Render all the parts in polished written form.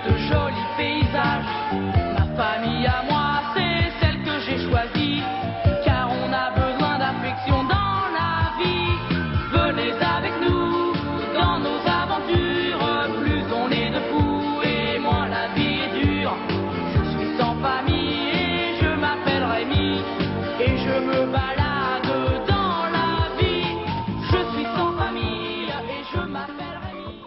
de jolis paysages. Ma famille à moi, c'est celle que j'ai choisie, car on a besoin d'affection dans la vie. Venez avec nous dans nos aventures, plus on est de fous et moins la vie est dure. Je suis sans famille et je m'appelle Rémi, et je me balade dans la vie. Je suis sans famille et je m'appelle Rémi.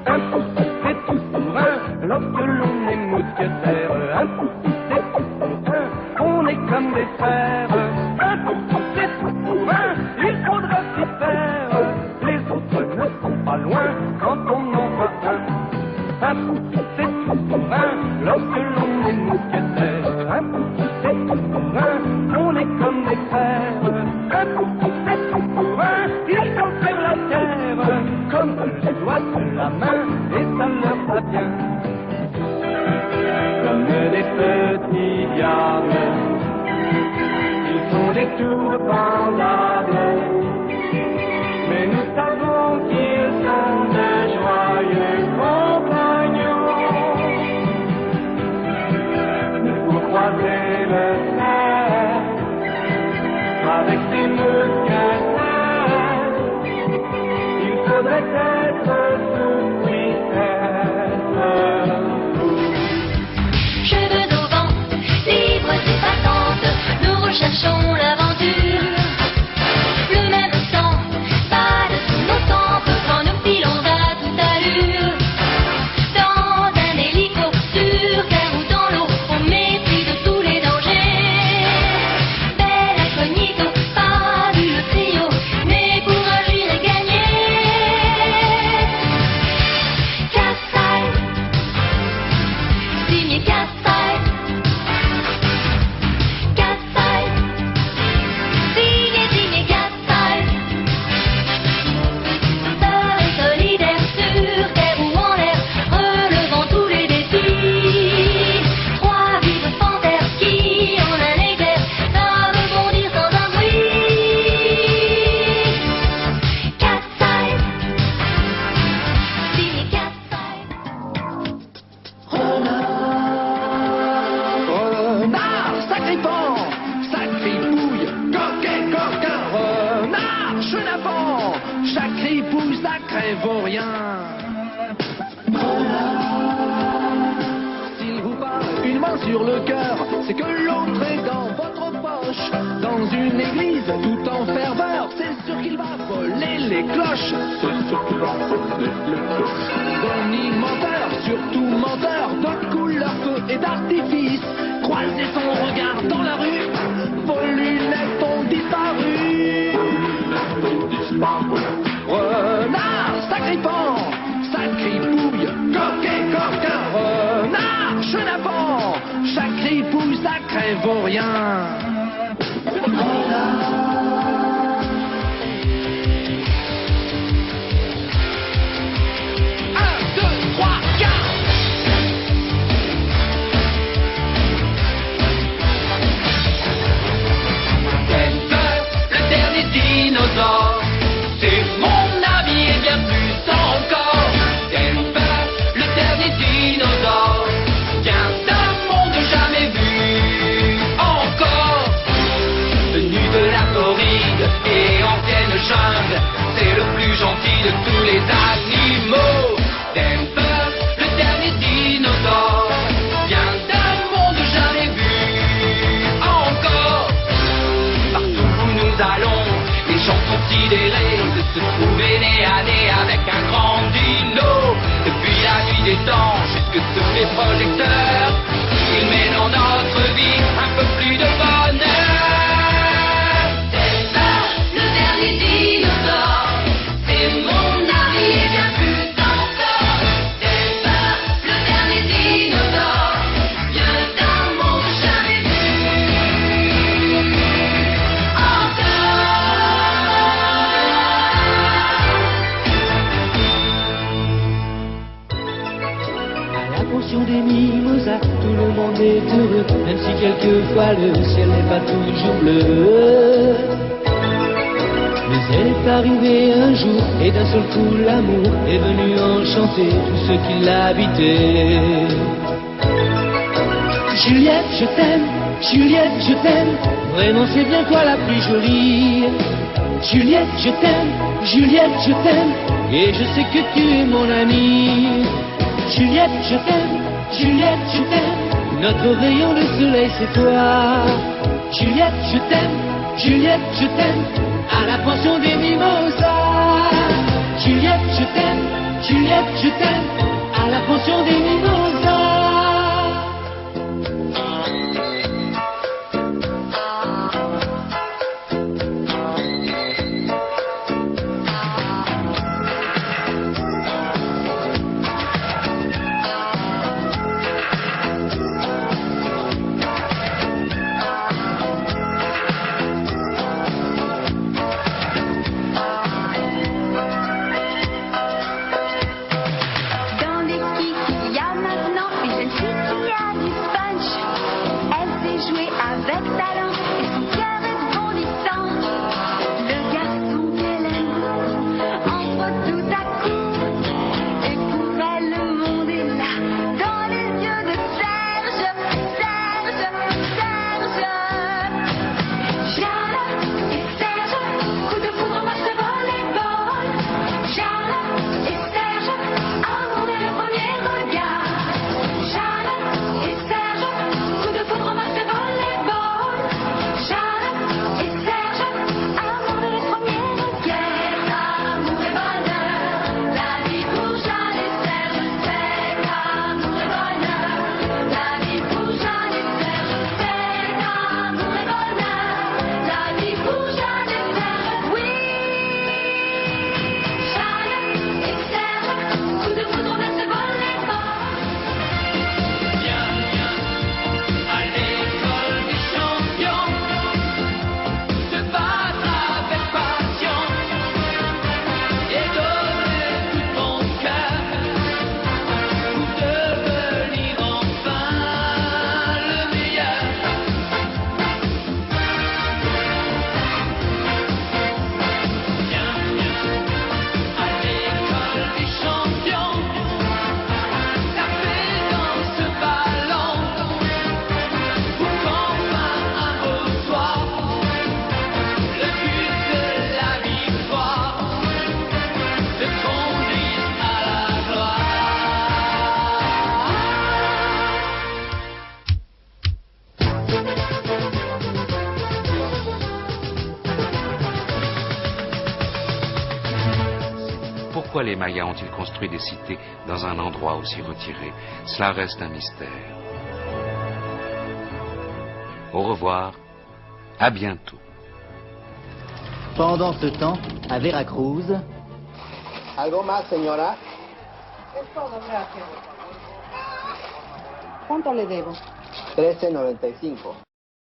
Un pouce, c'est tout pour un, lorsque l'on est mousquetaire. Un pouce, c'est tout pour un, on est comme des frères. Un pouce, c'est tout pour un, il faudra s'y faire. Les autres ne sont pas loin quand on en voit un. Un pouce, c'est tout pour un, lorsque l'on est mousquetaire. Un pouce, c'est tout pour un, on est comme des frères. Un pouce, c'est tout pour un, ils font faire la terre comme les doigts de la main, et ça leur va bien. Comme des petits diables, ils font des tours pendables, mais nous savons qu'ils sont de joyeux compagnons. Pour croiser le fer avec ses mousquetaires, il faudrait être sous cuissette. Cheveux au vent, libres et battantes, nous recherchons l'aventure. Le même sang balle sous nos tempes quand nous filons à toute allure. Dans un hélico, sur terre ou dans l'eau, au mépris de tous les dangers. Bel incognito, fabuleux trio, né pour agir et gagner. Casse-taille, signé casse-taille. Casse-taille, signé casse-taille. Sœurs et solidaires sur terre ou en l'air, relevant tous les défis. Trois vives panthères qui, en un éclair, savent bondir sans un bruit. Casse-taille, signé casse-taille. Renard, sacré pan, sacré pouille, coquet, coquin, renard, chenapan, sacré pouille, sacré vaurien. S'il vous parle une main sur le cœur, c'est que l'autre est dans votre poche. Dans une église, tout en ferveur, c'est sûr qu'il va voler les cloches. C'est sûr qu'il va voler les cloches. Bonimenteur, surtout menteur, de couleur, feu et d'artifice. Croisez son regard dans la rue, vos lunettes ont disparu. Renard, sacré pan, sacré pouille, coquet, coquin, renard, chenapan, sacré pouille, sacré vaurien. Un, deux, trois, quatre. Denver, le dernier dinosaure, c'est mon ami et bien plus encore. Denver, le dernier dinosaure, vient d'un monde jamais vu encore. Venu de la Floride et ancienne jungle, c'est le plus gentil de tous les animaux. Denver, le dernier dinosaure, vient d'un monde jamais vu encore. Partout où nous allons, les gens sont sidérés de se trouver nez à nez avec un grand dino. Depuis la nuit des temps jusque sous les projecteurs, il met dans notre vie un peu plus de bonheur. Denver, le dernier dinosaure, c'est mon ami et bien plus encore. Denver, le dernier dinosaure, vient d'un monde jamais vu À la pension des mimosas, tout le monde est heureux, même si quelquefois le ciel n'est pas toujours bleu. Les Elle est arrivée un jour et d'un seul coup l'amour est venu enchanter tous ceux qui l'habitaient. Juliette, je t'aime, Juliette, je t'aime, vraiment c'est bien toi la plus jolie. Juliette, je t'aime, Juliette, je t'aime, et je sais que tu es mon amie. Juliette, je t'aime, Juliette, je t'aime, notre rayon de soleil c'est toi. Juliette, je t'aime, Juliette, je t'aime, à la pension des mimosas. Juliette, je t'aime, Juliette, je t'aime, à la pension des mimosas. Pourquoi les Mayas ont-ils construit des cités dans un endroit aussi retiré? Cela reste un mystère. Au revoir, à bientôt. Pendant ce temps, à Veracruz... ¿Algo más, señora? Es todo, gracias. ¿Cuánto le debo? 13.95.